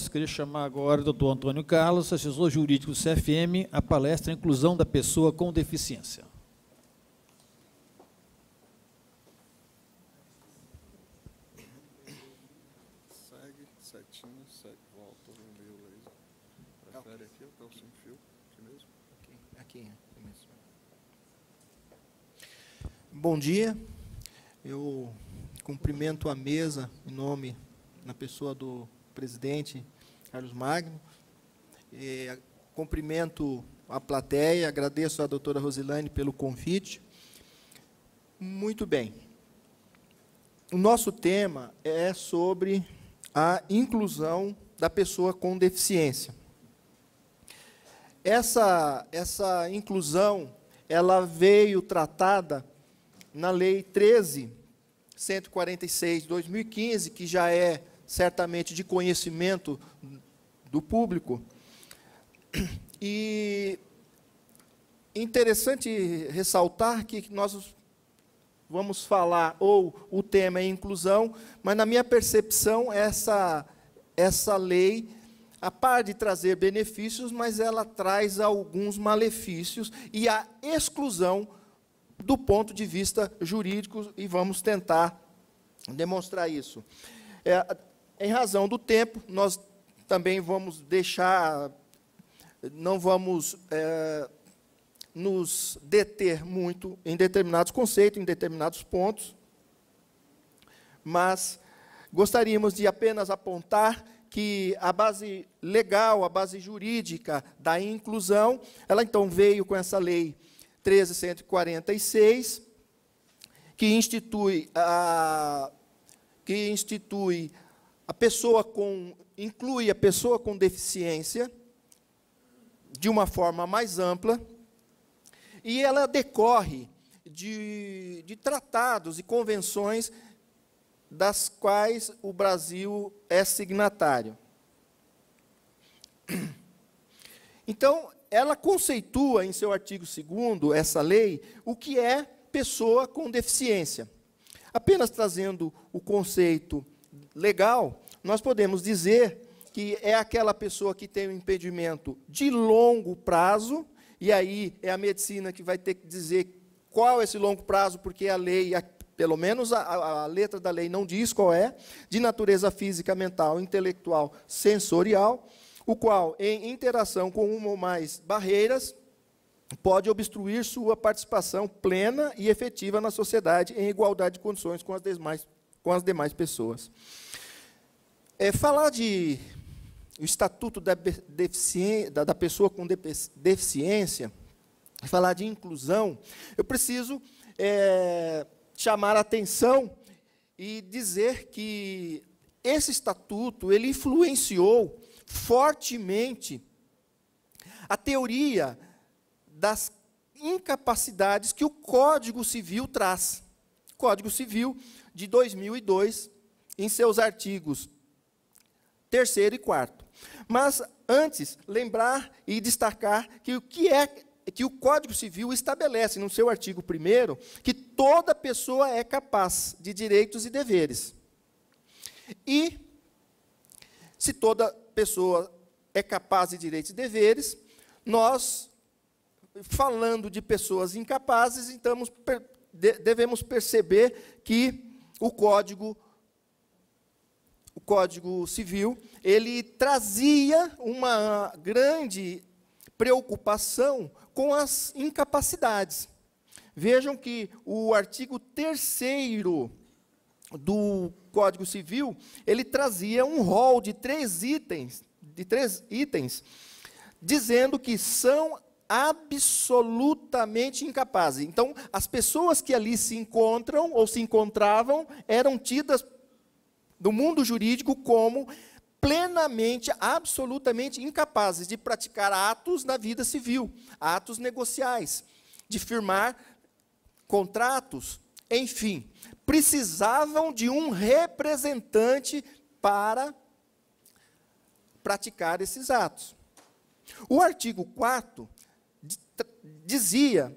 votos. Queria chamar agora o doutor Antônio Carlos, assessor jurídico do CFM, a palestra Inclusão da Pessoa com Deficiência. Segue, setinho, segue, volta, vermelho, laser. Prefere aqui ou tá sem fio? Aqui mesmo? Aqui mesmo. Bom dia. Eu cumprimento a mesa em nome, na pessoa do presidente Carlos Magno. Cumprimento a plateia, agradeço à doutora Rosilane pelo convite. Muito bem. O nosso tema é sobre a inclusão da pessoa com deficiência. Essa inclusão, ela veio tratada na Lei 13.146, de 2015, que já é certamente de conhecimento do público. E interessante ressaltar que nós vamos falar, ou o tema é inclusão, mas na minha percepção, essa lei, a par de trazer benefícios, mas ela traz alguns malefícios e a exclusão do ponto de vista jurídico, e vamos tentar demonstrar isso. Em razão do tempo, nós também vamos deixar, não vamos nos deter muito em determinados conceitos, em determinados pontos, mas gostaríamos de apenas apontar que a base legal, a base jurídica da inclusão, ela então veio com essa lei 13.146, que institui a pessoa inclui a pessoa com deficiência de uma forma mais ampla, e ela decorre de tratados e convenções das quais o Brasil é signatário. Então, ela conceitua, em seu artigo 2º, essa lei, o que é pessoa com deficiência. Apenas trazendo o conceito legal, nós podemos dizer que é aquela pessoa que tem um impedimento de longo prazo, e aí é a medicina que vai ter que dizer qual é esse longo prazo, porque a lei, pelo menos a letra da lei não diz qual é, de natureza física, mental, intelectual, sensorial, o qual, em interação com uma ou mais barreiras, pode obstruir sua participação plena e efetiva na sociedade, em igualdade de condições com as demais pessoas. Falar de o Estatuto da Pessoa com Deficiência, falar de inclusão, eu preciso chamar a atenção e dizer que esse Estatuto ele influenciou fortemente a teoria das incapacidades que o Código Civil traz. Código Civil de 2002, em seus artigos 3º e 4º. Mas, antes, lembrar e destacar que o Código Civil estabelece, no seu artigo 1º, que toda pessoa é capaz de direitos e deveres. E, se toda pessoa é capaz de direitos e deveres, nós, falando de pessoas incapazes, então, devemos perceber que o Código Civil, ele trazia uma grande preocupação com as incapacidades. Vejam que o artigo 3º do Código Civil, ele trazia um rol de 3 itens, dizendo que são absolutamente incapazes. Então, as pessoas que ali se encontram, ou se encontravam, eram tidas do mundo jurídico como plenamente, absolutamente incapazes de praticar atos na vida civil, atos negociais, de firmar contratos, enfim, precisavam de um representante para praticar esses atos. O artigo 4º dizia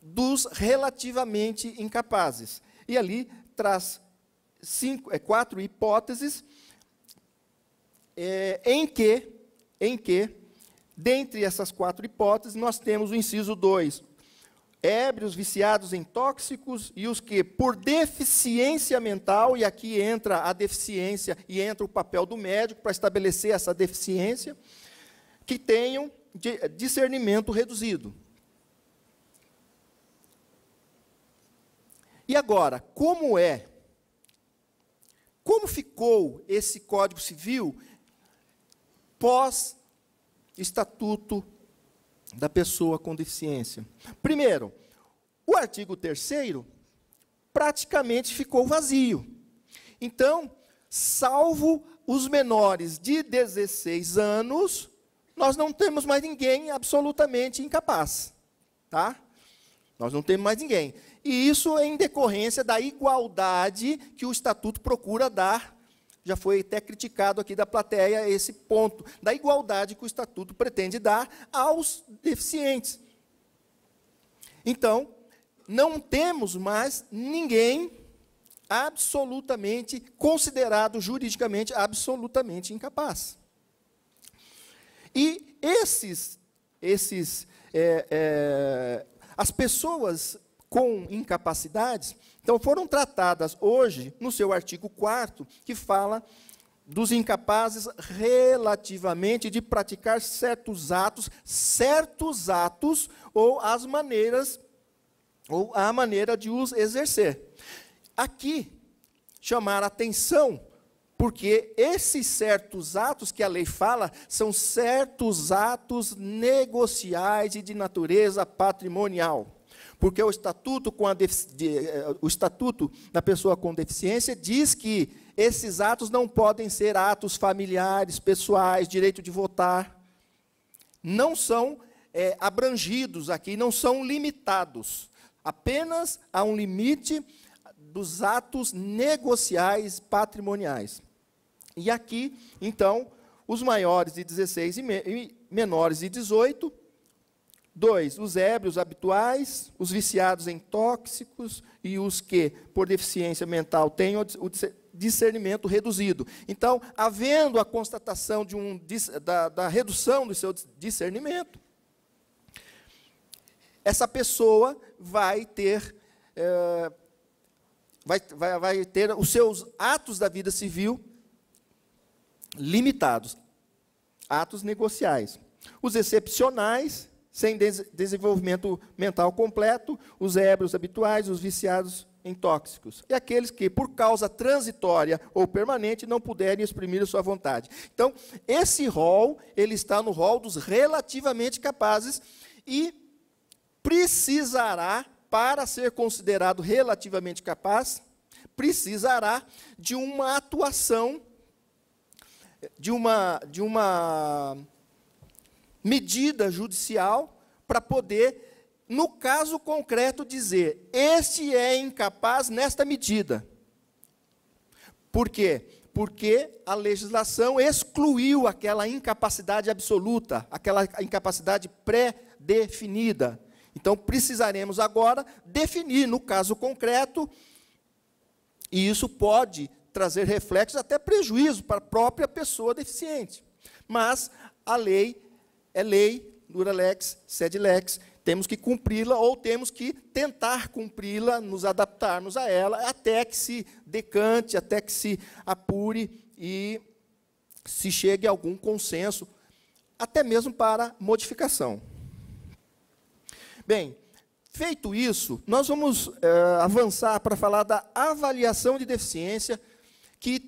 dos relativamente incapazes, e ali traz 4 hipóteses em que, dentre essas 4 hipóteses, nós temos o inciso 2, ébrios, viciados em tóxicos, e os que, por deficiência mental, e aqui entra a deficiência e entra o papel do médico para estabelecer essa deficiência, que tenham discernimento reduzido. E agora, como ficou esse Código Civil pós-Estatuto da Pessoa com Deficiência? Primeiro, o artigo 3º praticamente ficou vazio. Então, salvo os menores de 16 anos, nós não temos mais ninguém absolutamente incapaz. Tá? Nós não temos mais ninguém. E isso é em decorrência da igualdade que o Estatuto procura dar. Já foi até criticado aqui da plateia esse ponto, da igualdade que o Estatuto pretende dar aos deficientes. Então, não temos mais ninguém absolutamente considerado juridicamente absolutamente incapaz. E as pessoas com incapacidades, então, foram tratadas hoje no seu artigo 4º, que fala dos incapazes relativamente de praticar certos atos, ou as maneiras, ou a maneira de os exercer. Aqui, chamar a atenção, porque esses certos atos que a lei fala, são certos atos negociais e de natureza patrimonial. Porque o Estatuto da Pessoa com Deficiência diz que esses atos não podem ser atos familiares, pessoais, direito de votar. Não são abrangidos aqui, não são limitados. Apenas há um limite dos atos negociais patrimoniais. E aqui, então, os maiores de 16 e menores de 18... 2, os ébrios habituais, os viciados em tóxicos e os que, por deficiência mental, têm o discernimento reduzido. Então, havendo a constatação da redução do seu discernimento, essa pessoa vai ter os seus atos da vida civil limitados, atos negociais. Os excepcionais, sem desenvolvimento mental completo, os ébrios habituais, os viciados em tóxicos. E aqueles que, por causa transitória ou permanente, não puderem exprimir a sua vontade. Então, esse rol, ele está no rol dos relativamente capazes e precisará, para ser considerado relativamente capaz, precisará de uma atuação, de uma medida judicial para poder, no caso concreto, dizer: este é incapaz nesta medida. Por quê? Porque a legislação excluiu aquela incapacidade absoluta, aquela incapacidade pré-definida. Então, precisaremos agora definir, no caso concreto, e isso pode trazer reflexos, até prejuízo para a própria pessoa deficiente. Mas a lei é lei, dura lex, sed lex, temos que cumpri-la ou temos que tentar cumpri-la, nos adaptarmos a ela, até que se decante, até que se apure e se chegue a algum consenso, até mesmo para modificação. Bem, feito isso, nós vamos avançar para falar da avaliação de deficiência que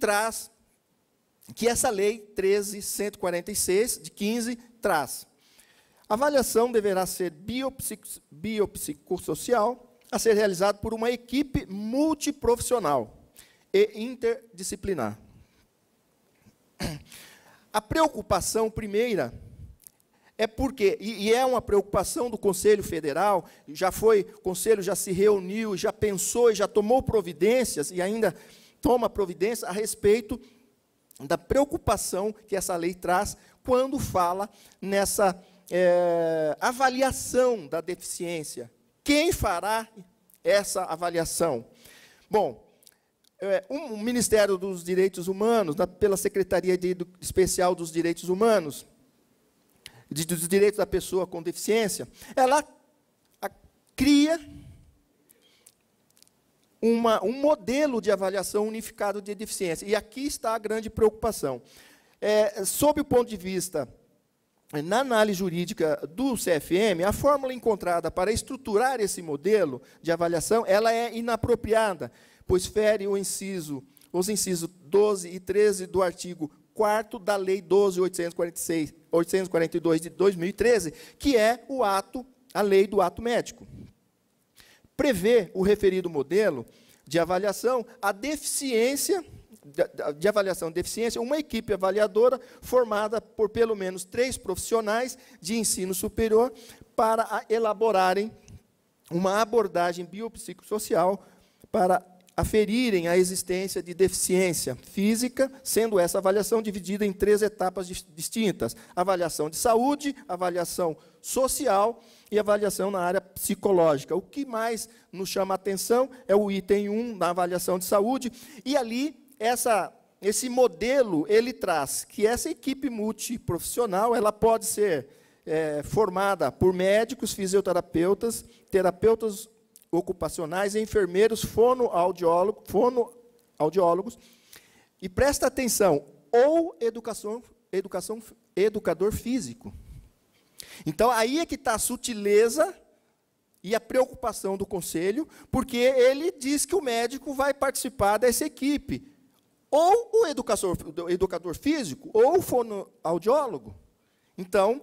essa lei 13.146, de 15, traz. A avaliação deverá ser biopsicossocial, a ser realizada por uma equipe multiprofissional e interdisciplinar. A preocupação primeira é porque, e é uma preocupação do Conselho Federal, o Conselho já se reuniu, já pensou e já tomou providências, e ainda toma providência a respeito da preocupação que essa lei traz quando fala nessa avaliação da deficiência. Quem fará essa avaliação? Bom, o Ministério dos Direitos Humanos, pela Secretaria Especial dos Direitos Humanos, dos Direitos da Pessoa com Deficiência, ela cria um modelo de avaliação unificado de deficiência. E aqui está a grande preocupação. Sob o ponto de vista, na análise jurídica do CFM, a fórmula encontrada para estruturar esse modelo de avaliação, ela é inapropriada, pois fere os incisos 12 e 13 do artigo 4º da Lei 12.842 de 2013, que é a lei do ato médico. Prevê o referido modelo de avaliação a deficiência, de avaliação de deficiência, uma equipe avaliadora formada por pelo menos 3 profissionais de ensino superior para elaborarem uma abordagem biopsicossocial para aferirem a existência de deficiência física, sendo essa avaliação dividida em 3 etapas distintas: avaliação de saúde, avaliação social e avaliação na área psicológica. O que mais nos chama a atenção é o item 1 da avaliação de saúde, e ali esse modelo ele traz que essa equipe multiprofissional ela pode ser formada por médicos, fisioterapeutas, terapeutas ocupacionais, enfermeiros, fonoaudiólogos, e presta atenção, ou educador físico. Então, aí é que está a sutileza e a preocupação do Conselho, porque ele diz que o médico vai participar dessa equipe, ou o educador físico, ou o fonoaudiólogo. Então,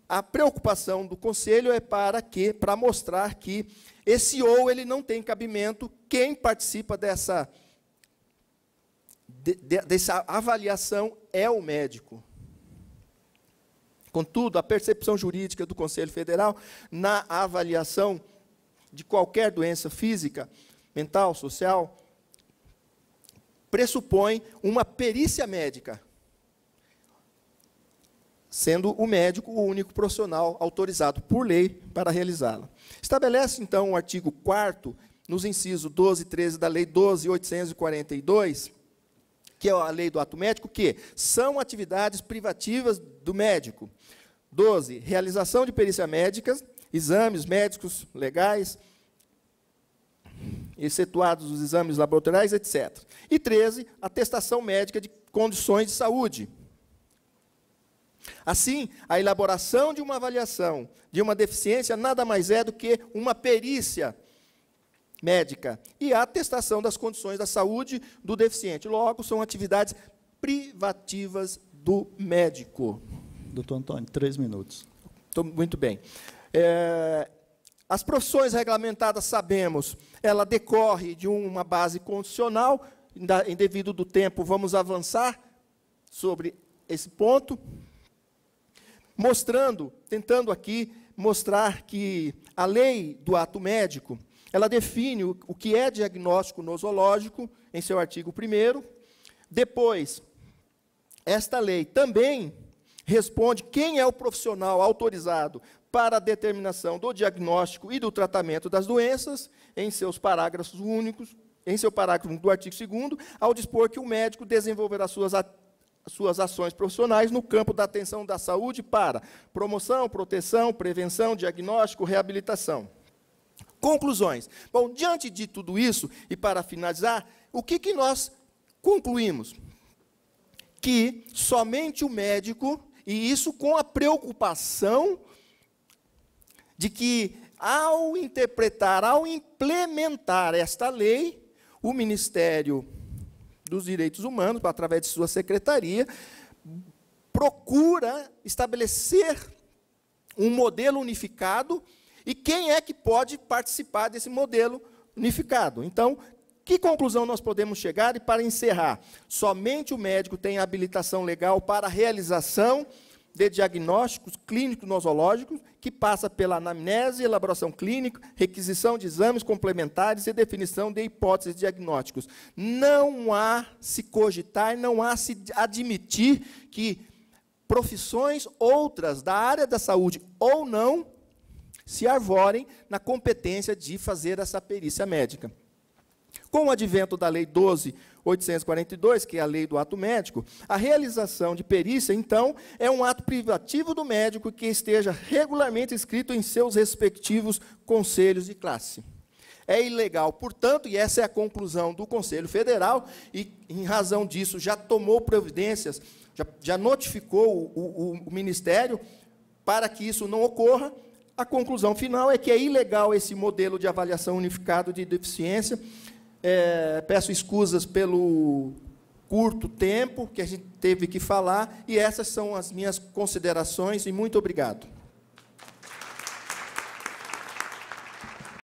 a preocupação do Conselho é para mostrar que esse ou ele não tem cabimento, quem participa dessa avaliação é o médico. Contudo, a percepção jurídica do Conselho Federal na avaliação de qualquer doença física, mental, social, pressupõe uma perícia médica, sendo o médico o único profissional autorizado por lei para realizá-la. Estabelece, então, o artigo 4º, nos incisos 12 e 13 da Lei 12.842, que é a lei do ato médico, que são atividades privativas do médico. 12, realização de perícia médica, exames médicos legais, excetuados os exames laboratoriais, etc. E 13, atestação médica de condições de saúde. Assim, a elaboração de uma avaliação de uma deficiência nada mais é do que uma perícia médica e a atestação das condições da saúde do deficiente. Logo, são atividades privativas do médico. Doutor Antônio, 3 minutos. Muito bem. As profissões regulamentadas, sabemos, ela decorre de uma base constitucional. Em devido do tempo, vamos avançar sobre esse ponto, tentando aqui mostrar que a lei do ato médico, ela define o que é diagnóstico nosológico, em seu artigo 1º. Depois, esta lei também responde quem é o profissional autorizado para a determinação do diagnóstico e do tratamento das doenças, em seus parágrafos únicos, em seu parágrafo do artigo 2º, ao dispor que o médico desenvolverá suas ações profissionais no campo da atenção da saúde para promoção, proteção, prevenção, diagnóstico, reabilitação. Conclusões. Bom, diante de tudo isso, e para finalizar, o que nós concluímos? Que somente o médico, e isso com a preocupação de que, ao interpretar, ao implementar esta lei, o Ministério dos Direitos Humanos, através de sua secretaria, procura estabelecer um modelo unificado, e quem é que pode participar desse modelo unificado. Então, que conclusão nós podemos chegar? E para encerrar, somente o médico tem habilitação legal para a realização de diagnósticos clínicos nosológicos, que passa pela anamnese, elaboração clínica, requisição de exames complementares e definição de hipóteses diagnósticos. Não há se cogitar, não há se admitir que profissões outras da área da saúde ou não se arvorem na competência de fazer essa perícia médica. Com o advento da Lei 12.842, que é a lei do ato médico, a realização de perícia, então, é um ato privativo do médico que esteja regularmente inscrito em seus respectivos conselhos de classe. É ilegal, portanto, e essa é a conclusão do Conselho Federal, e, em razão disso, já tomou providências, já notificou o Ministério para que isso não ocorra. A conclusão final é que é ilegal esse modelo de avaliação unificado de deficiência. Peço escusas pelo curto tempo que a gente teve que falar, e essas são as minhas considerações, e muito obrigado.